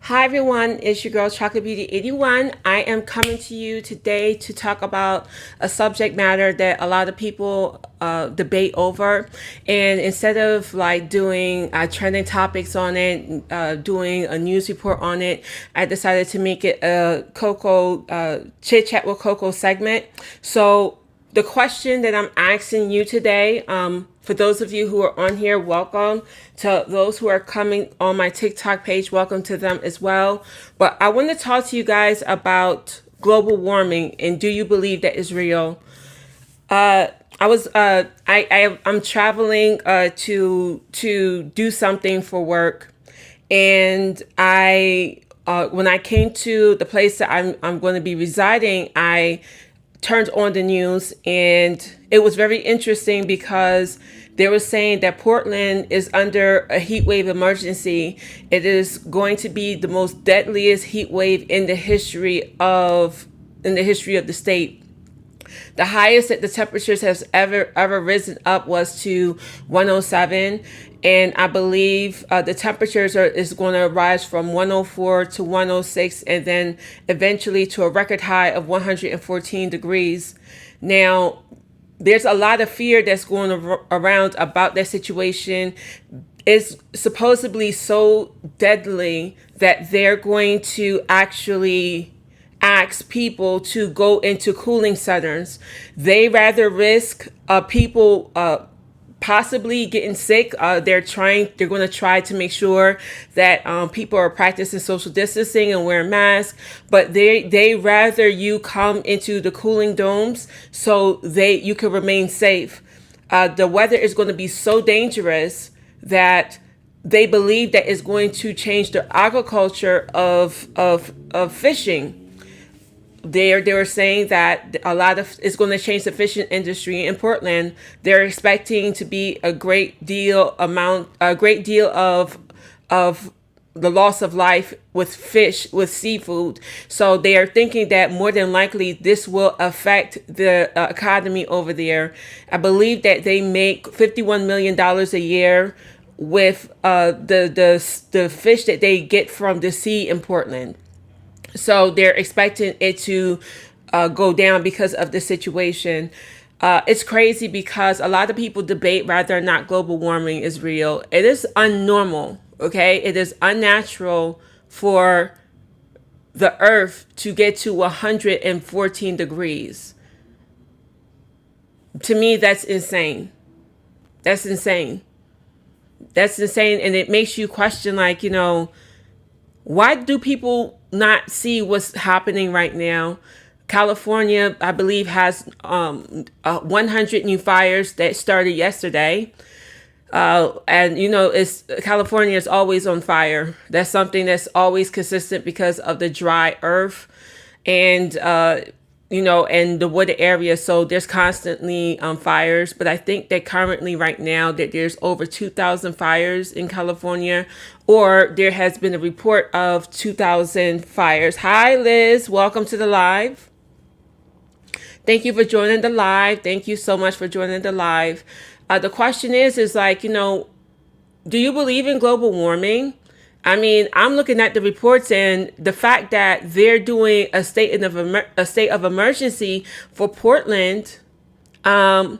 Hi everyone, it's your girl Chocolate Beauty 81. I am coming to you today to talk about a subject matter that a lot of people debate over. And instead of like doing trending topics on it, doing a news report on it, I decided to make it a Coco Chit Chat with Coco segment. So the question that I'm asking you today, for those of you who are on here, welcome. To those who are coming on my TikTok page, welcome to them as well. But I want to talk to you guys about global warming and do you believe that is real? I'm traveling to do something for work, and I when I came to the place that I'm going to be residing, I turned on the news, and it was very interesting because they were saying that Portland is under a heat wave emergency. It is going to be the most deadliest heat wave in the history of the state. The highest that the temperatures has ever risen up was to 107, and I believe the temperatures is going to rise from 104 to 106, and then eventually to a record high of 114 degrees. Now, there's a lot of fear that's going around about that situation. It's supposedly so deadly that they're going to actually ask people to go into cooling centers. They rather risk people possibly getting sick. They're going to try to make sure that people are practicing social distancing and wearing masks, but they rather you come into the cooling domes so you can remain safe. The weather is going to be so dangerous that they believe that it's going to change the agriculture of fishing. They were saying that a lot of it's going to change the fishing industry in Portland. They're expecting to be a great deal of the loss of life with fish, with seafood. So they are thinking that more than likely this will affect the economy over there. I believe that they make $51 million a year with the fish that they get from the sea in Portland. So they're expecting it to go down because of the situation. It's crazy because a lot of people debate whether or not global warming is real. It is unnormal, okay? It is unnatural for the earth to get to 114 degrees. To me, that's insane. That's insane. That's insane. And it makes you question, like, why do people not see what's happening right now? California, I believe, has 100 new fires that started yesterday. And it's California is always on fire. That's something that's always consistent because of the dry earth and and the wooded area. So there's constantly fires. But I think that currently right now that there's over 2,000 fires in California, or there has been a report of 2,000 fires. Hi, Liz. Welcome to the live. Thank you for joining the live. Thank you so much for joining the live. The question is like, do you believe in global warming? I mean, I'm looking at the reports and the fact that they're doing a state of emergency for Portland. I'm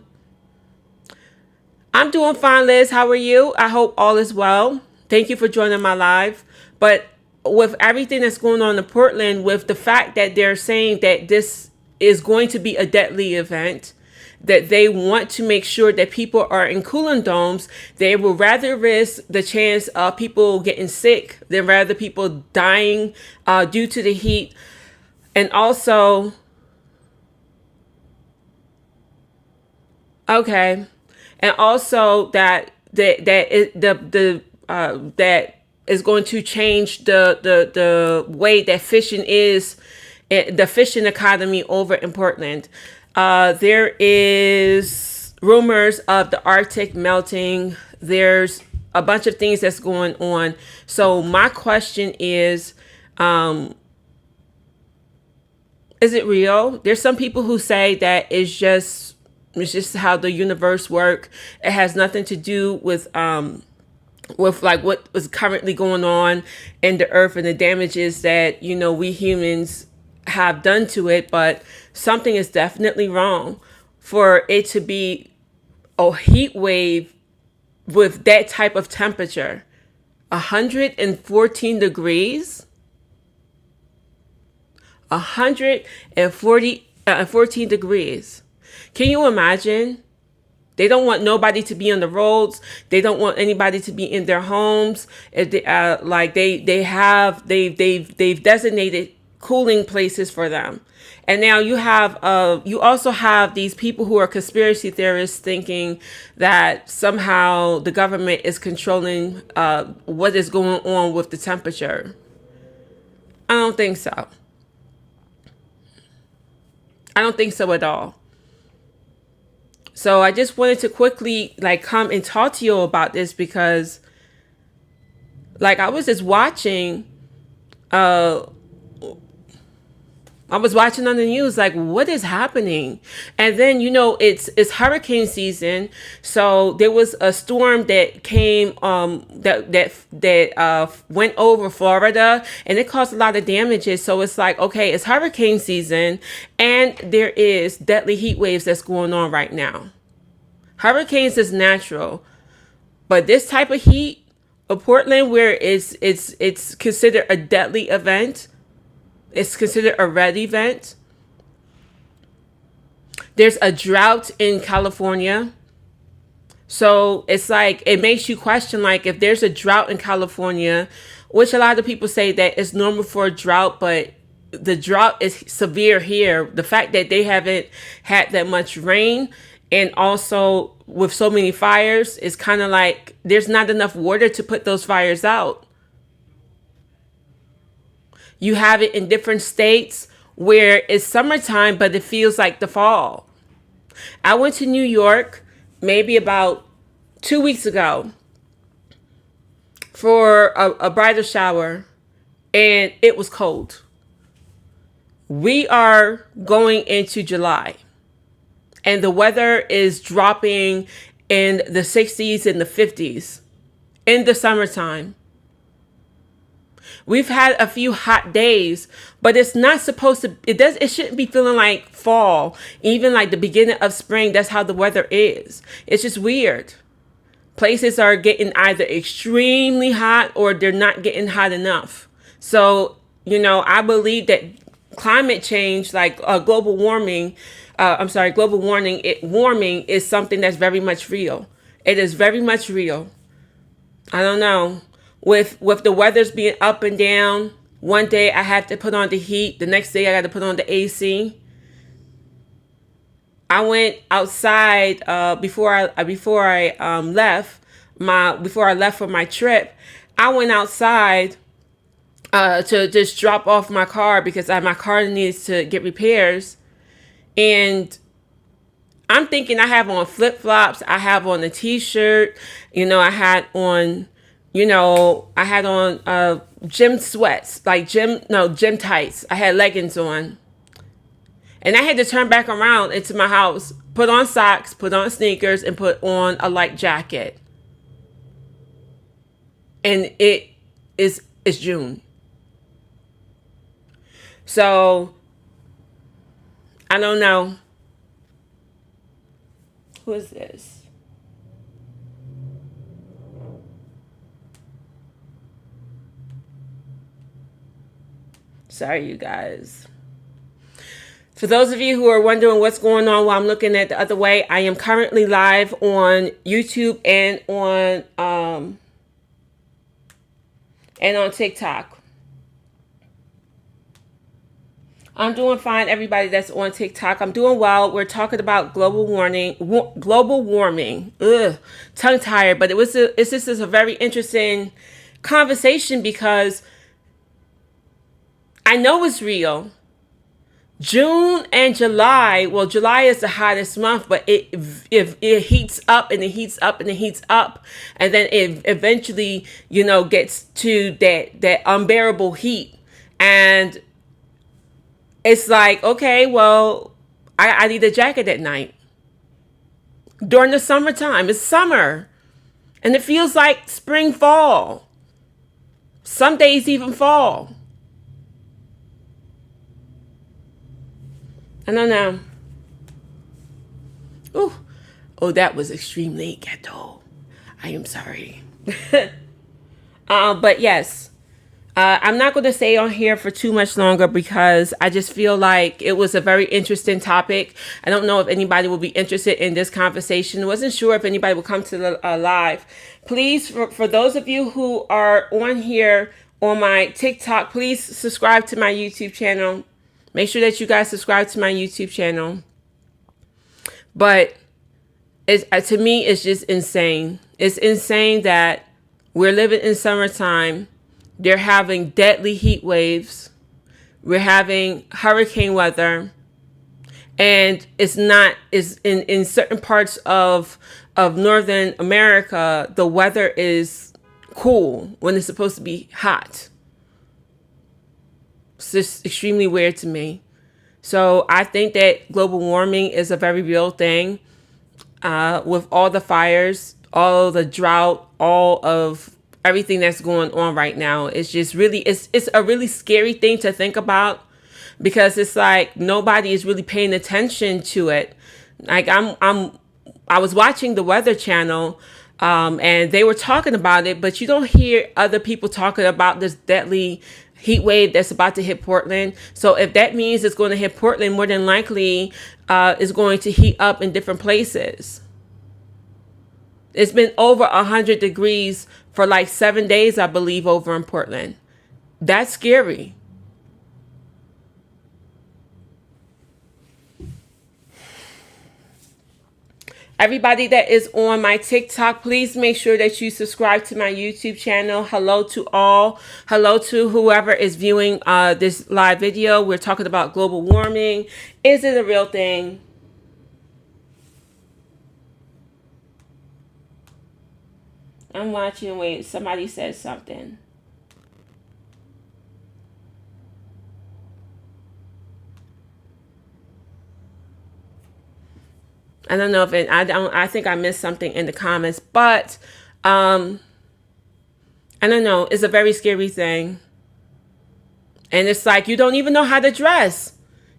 doing fine, Liz. How are you? I hope all is well. Thank you for joining my live. But with everything that's going on in Portland, with the fact that they're saying that this is going to be a deadly event, that they want to make sure that people are in cooling domes, they will rather risk the chance of people getting sick than rather people dying due to the heat. And also, okay, and also that is going to change the way that fishing is, the fishing economy over in Portland. There is rumors of the Arctic melting. There's a bunch of things that's going on. So my question is it real? There's some people who say that it's just how the universe works. It has nothing to do with with like what was currently going on in the earth and the damages that, you know, we humans have done to it. But something is definitely wrong for it to be a heat wave with that type of temperature. 114 degrees, 114 degrees. Can you imagine? They don't want nobody to be on the roads. They don't want anybody to be in their homes. If they, they've designated cooling places for them. And now you also have these people who are conspiracy theorists thinking that somehow the government is controlling what is going on with the temperature. I don't think so. I don't think so at all. So I just wanted to quickly like come and talk to you about this because like I was just watching I was watching on the news, like, what is happening? And then, you know, it's hurricane season. So there was a storm that came, that went over Florida, and it caused a lot of damages. So it's like, okay, it's hurricane season, and there is deadly heat waves that's going on right now. Hurricanes is natural, but this type of heat of Portland, where it's considered a deadly event. It's considered a red event. There's a drought in California. So it's like, it makes you question, like, if there's a drought in California, which a lot of people say that it's normal for a drought, but the drought is severe here. The fact that they haven't had that much rain, and also with so many fires, is kind of like there's not enough water to put those fires out. You have it in different states where it's summertime, but it feels like the fall. I went to New York maybe about 2 weeks ago for a bridal shower, and it was cold. We are going into July, and the weather is dropping in the 60s and the 50s in the summertime. We've had a few hot days, but it's not supposed to, it shouldn't be feeling like fall, even like the beginning of spring. That's how the weather is. It's just weird. Places are getting either extremely hot or they're not getting hot enough. So, you know, I believe that climate change, like global warming, warming is something that's very much real. It is very much real. I don't know. With the weather's being up and down, one day I have to put on the heat. The next day I got to put on the AC. I went outside before I left for my trip. I went outside to just drop off my car because my car needs to get repairs, and I'm thinking I have on flip flops. I have on a t-shirt. You know, I had on gym sweats, like gym tights. I had leggings on. And I had to turn back around into my house, put on socks, put on sneakers, and put on a light jacket. And it's June. So, I don't know. Who is this? Sorry, you guys. For those of you who are wondering what's going on while I'm looking at the other way, I am currently live on YouTube and on TikTok. I'm doing fine, everybody that's on TikTok. I'm doing well. We're talking about global warming. Ugh, tongue tired, but it's just a very interesting conversation because I know it's real. June and July, well, July is the hottest month, but it heats up and it heats up and it heats up, and then it eventually, gets to that unbearable heat, and it's like, okay, well, I need a jacket at night. During the summertime, it's summer, And it feels like spring, fall. Some days even fall. I don't know. Ooh. Oh, that was extremely ghetto. I am sorry. But yes, I'm not going to stay on here for too much longer because I just feel like it was a very interesting topic. I don't know if anybody will be interested in this conversation. Wasn't sure if anybody would come to the live. Please, for those of you who are on here on my TikTok, please subscribe to my YouTube channel. Make sure that you guys subscribe to my YouTube channel. But to me, it's just insane. It's insane that we're living in summertime. They're having deadly heat waves. We're having hurricane weather. And it's not, is in certain parts of Northern America, the weather is cool when it's supposed to be hot. It's just extremely weird to me. So I think that global warming is a very real thing. With all the fires, all the drought, all of everything that's going on right now, it's just really, it's a really scary thing to think about, because it's like nobody is really paying attention to it. Like I was watching the Weather Channel, and they were talking about it, but you don't hear other people talking about this deadly heat wave that's about to hit Portland. So if that means it's going to hit Portland, more than likely it's going to heat up in different places. It's been over 100 degrees for like 7 days, I believe, over in Portland. That's scary. Everybody that is on my TikTok, please make sure that you subscribe to my YouTube channel. Hello to all. Hello to whoever is viewing this live video. We're talking about global warming. Is it a real thing? I'm watching. Wait, somebody said something. I don't know if it, I think I missed something in the comments, but I don't know. It's a very scary thing. And it's like, you don't even know how to dress.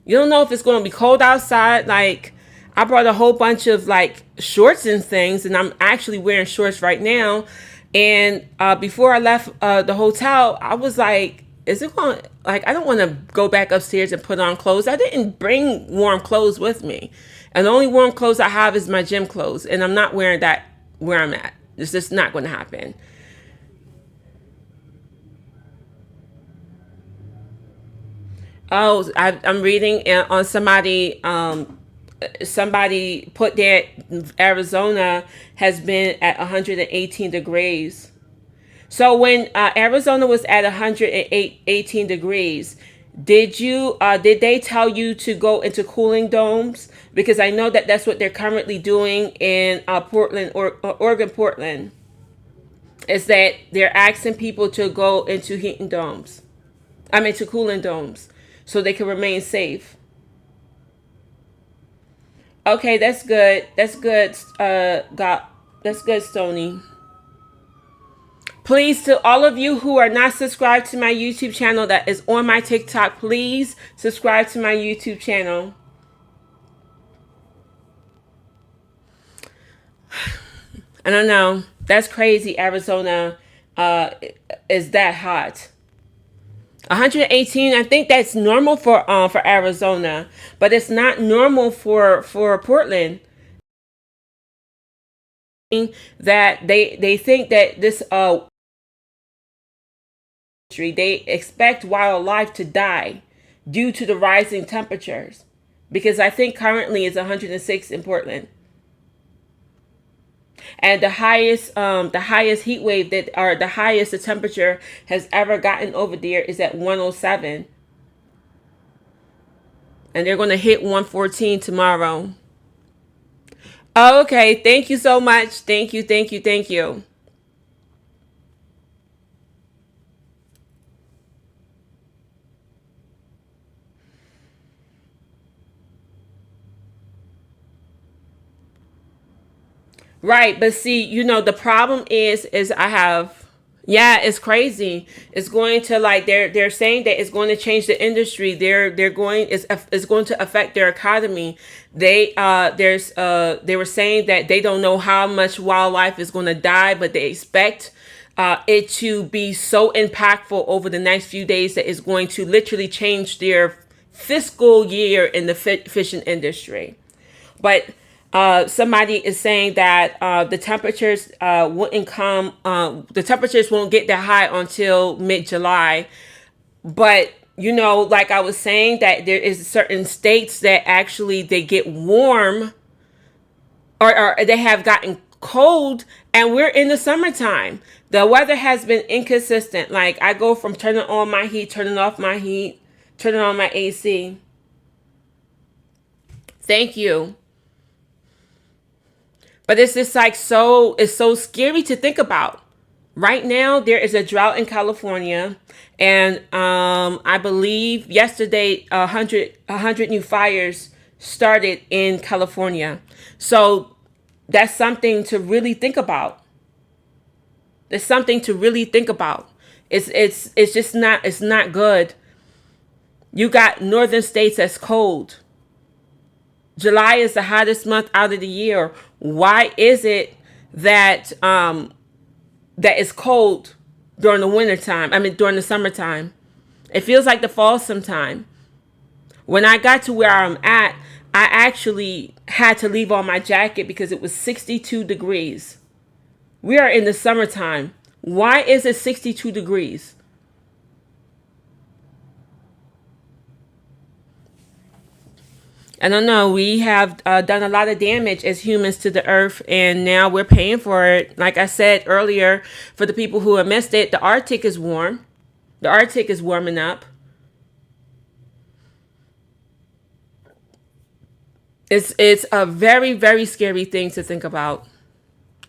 You don't know if it's going to be cold outside. Like, I brought a whole bunch of like shorts and things, and I'm actually wearing shorts right now. And before I left the hotel, I was like, is it going, like, I don't want to go back upstairs and put on clothes. I didn't bring warm clothes with me. And the only warm clothes I have is my gym clothes. And I'm not wearing that where I'm at. It's just not going to happen. Oh, I'm reading on somebody, somebody put that Arizona has been at 118 degrees. So when Arizona was at 118 degrees, did they tell you to go into cooling domes? Because I know that that's what they're currently doing in Portland, or Oregon, Portland. Is that they're asking people to go into heating domes. I mean, to cooling domes, so they can remain safe. Okay, that's good. That's good. That's good, Stony. Please, to all of you who are not subscribed to my YouTube channel that is on my TikTok, please subscribe to my YouTube channel. I don't know. That's crazy. Arizona is that hot. 118. I think that's normal for Arizona, but it's not normal for Portland. That they think that this they expect wildlife to die due to the rising temperatures, because I think currently it's 106 in Portland. And the highest heat wave that, or the highest the temperature has ever gotten over there, is at 107. And they're going to hit 114 tomorrow. Oh, okay. Thank you so much. Thank you, thank you, thank you. Right, but see, the problem is I have, yeah, it's crazy. It's going to, like, they're saying that it's going to change the industry. They're going it's going to affect their economy. They were saying that they don't know how much wildlife is going to die, but they expect it to be so impactful over the next few days that it's going to literally change their fiscal year in the fishing industry. But somebody is saying that the temperatures the temperatures won't get that high until mid-July. But, like I was saying, that there is certain states that actually they get warm, or they have gotten cold, and we're in the summertime. The weather has been inconsistent. Like, I go from turning on my heat, turning off my heat, turning on my AC. Thank you. But it's just like, it's so scary to think about. Right now, there is a drought in California, and I believe yesterday, 100 new fires started in California. So that's something to really think about. It's something to really think about. It's just not, it's not good. You got northern states that's cold. July is the hottest month out of the year. Why is it that that it's cold during the wintertime? I mean, during the summertime. It feels like the fall sometime. When I got to where I'm at, I actually had to leave on my jacket because it was 62 degrees. We are in the summertime. Why is it 62 degrees? I don't know. We have done a lot of damage as humans to the earth, and now we're paying for it. Like I said earlier, for the people who have missed it, the Arctic is warm. The Arctic is warming up. It's a very, very scary thing to think about.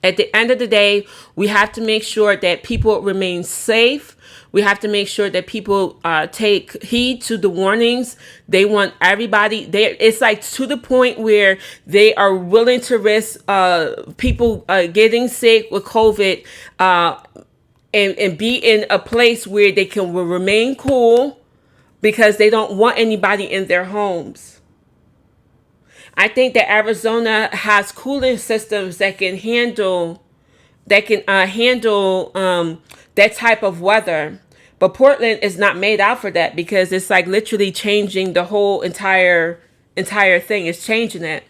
At the end of the day, we have to make sure that people remain safe. We have to make sure that people take heed to the warnings. They want everybody there. It's like to the point where they are willing to risk people getting sick with COVID, and be in a place where they can remain cool because they don't want anybody in their homes. I think that Arizona has cooling systems that can handle that type of weather. But Portland is not made out for that because it's like literally changing the whole entire thing. It's changing it.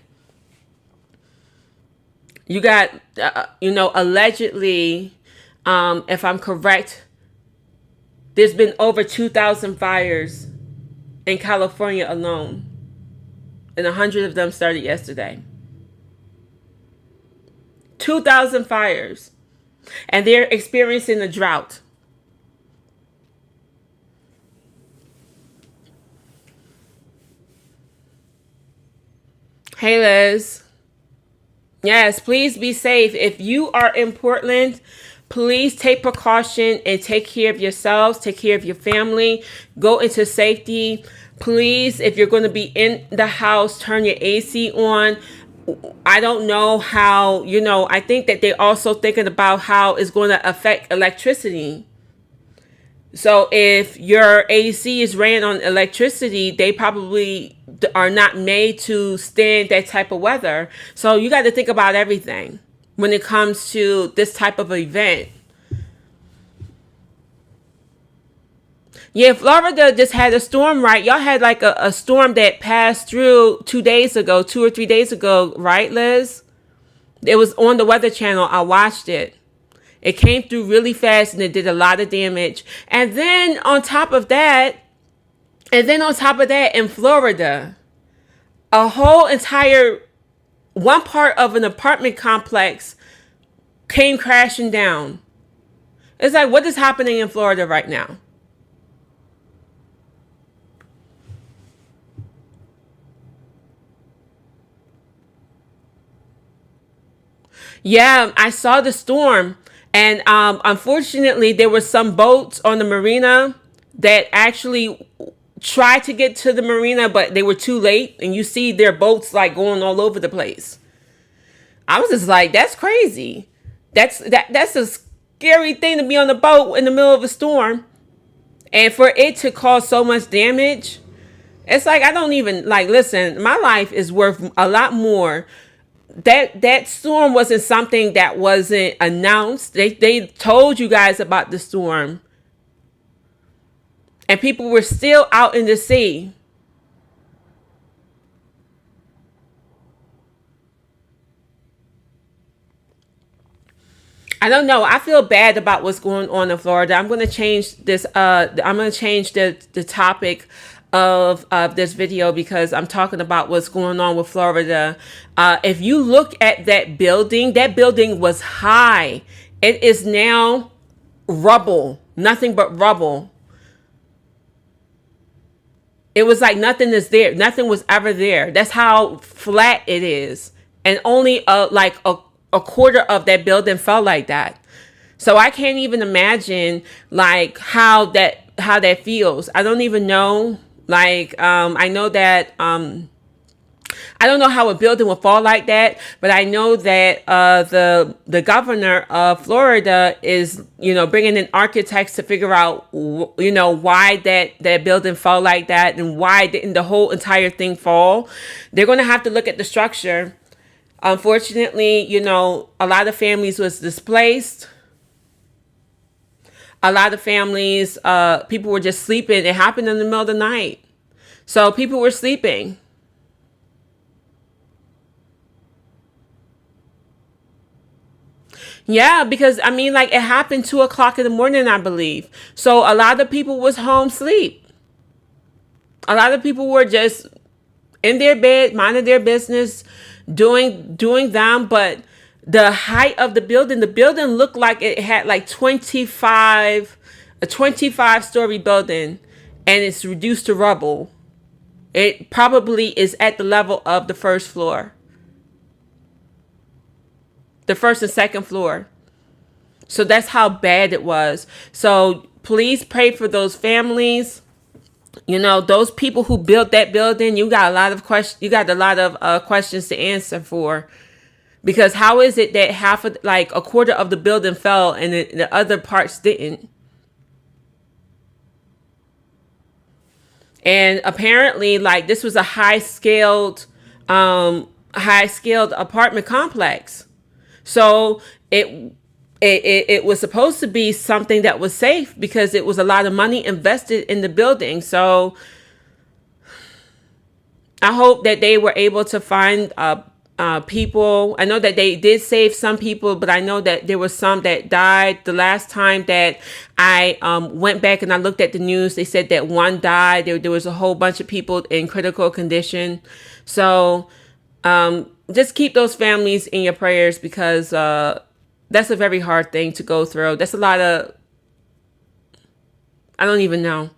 You got allegedly, if I'm correct, there's been over 2,000 fires in California alone, and 100 of them started yesterday. 2,000 fires, and they're experiencing a drought. Hey, Liz. Yes, please be safe. If you are in Portland, please take precaution and take care of yourselves, take care of your family, go into safety. Please, if you're going to be in the house, turn your AC on. I don't know how, I think that they're also thinking about how it's going to affect electricity. So if your AC is ran on electricity, they probably are not made to stand that type of weather. So you got to think about everything when it comes to this type of event. Yeah, Florida just had a storm, right? Y'all had like a storm that passed through 2 days ago, 2 or 3 days ago, right, Liz? It was on the Weather Channel. I watched it. It came through really fast and it did a lot of damage. And then on top of that, in Florida, a whole entire one part of an apartment complex came crashing down. It's like, what is happening in Florida right now? Yeah, I saw the storm. And unfortunately, there were some boats on the marina that actually tried to get to the marina, but they were too late. And you see their boats like going all over the place. I was just like, that's crazy. That's a scary thing to be on the boat in the middle of a storm. And for it to cause so much damage, it's like I don't even like listen, my life is worth a lot more. That storm wasn't something that wasn't announced. They told you guys about the storm. And people were still out in the sea. I don't know. I feel bad about what's going on in Florida. I'm going to change this. I'm going to change the topic of this video because I'm talking about what's going on with Florida. If you look at that building was high. It is now rubble, nothing but rubble. It was like nothing is there. Nothing was ever there. That's how flat it is. And only like a quarter of that building fell like that. So I can't even imagine like how that feels. I don't even know. Like I know that I don't know how a building would fall like that, but I know that the governor of Florida is, bringing in architects to figure out, why that building fell like that and why didn't the whole entire thing fall. They're going to have to look at the structure. Unfortunately, a lot of families was displaced. A lot of families, people were just sleeping. It happened in the middle of the night. So people were sleeping. Yeah, because I mean, like it happened 2 o'clock in the morning, I believe. So a lot of people was home sleep. A lot of people were just in their bed, minding their business, doing them. But the height of the building looked like it had like a 25-story building, and it's reduced to rubble. It probably is at the level of the first floor. The first and second floor. So that's how bad it was. So please pray for those families. Those people who built that building, you got a lot of questions to answer for. Because how is it that like a quarter of the building fell and the other parts didn't? And apparently, like this was a high-scaled apartment complex. So it was supposed to be something that was safe because it was a lot of money invested in the building. So I hope that they were able to find people. I know that they did save some people, but I know that there was some that died. The last time that I went back and I looked at the news, they said that one died. There was a whole bunch of people in critical condition. So just keep those families in your prayers because that's a very hard thing to go through. That's a lot of, I don't even know.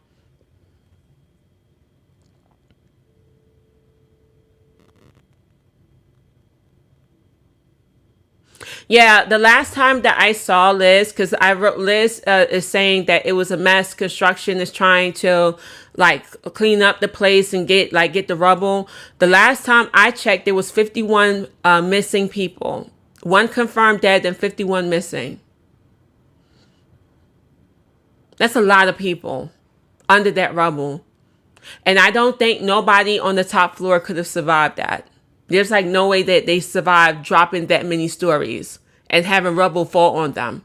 Yeah, the last time that I saw Liz, because I wrote Liz is saying that it was a mess. Construction is trying to like clean up the place and get the rubble. The last time I checked, there was 51 missing people. One confirmed dead and 51 missing. That's a lot of people under that rubble. And I don't think nobody on the top floor could have survived that. There's like no way that they survived dropping that many stories and having rubble fall on them.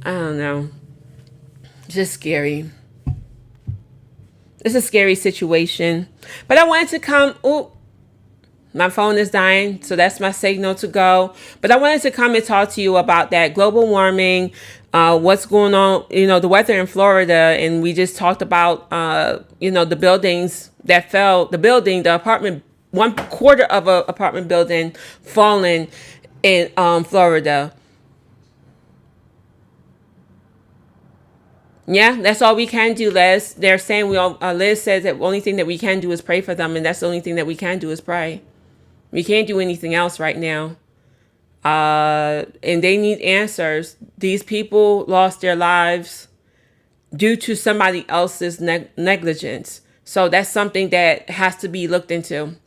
I don't know. It's just scary. It's a scary situation. But I wanted to come. Oh, my phone is dying, so that's my signal to go. But I wanted to come and talk to you about that global warming, what's going on, the weather in Florida. And we just talked about, the buildings that fell, the apartment, one quarter of a apartment building falling in Florida. Yeah, that's all we can do, Les. They're saying Liz says that the only thing that we can do is pray for them. And that's the only thing that we can do is pray. We can't do anything else right now. And they need answers. These people lost their lives due to somebody else's negligence. So that's something that has to be looked into.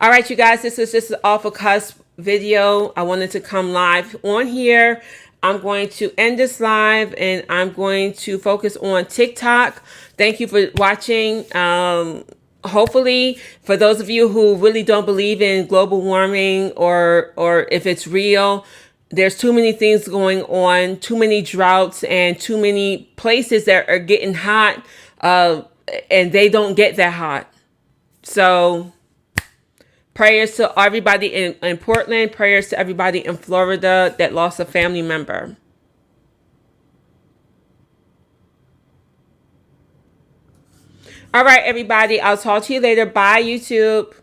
All right, you guys, this is just an off a cusp video. I wanted to come live on here. I'm going to end this live and I'm going to focus on TikTok. Thank you for watching. Hopefully, for those of you who really don't believe in global warming or if it's real, there's too many things going on, too many droughts, and too many places that are getting hot, and they don't get that hot. So prayers to everybody in Portland. Prayers to everybody in Florida that lost a family member. All right, everybody. I'll talk to you later. Bye, YouTube.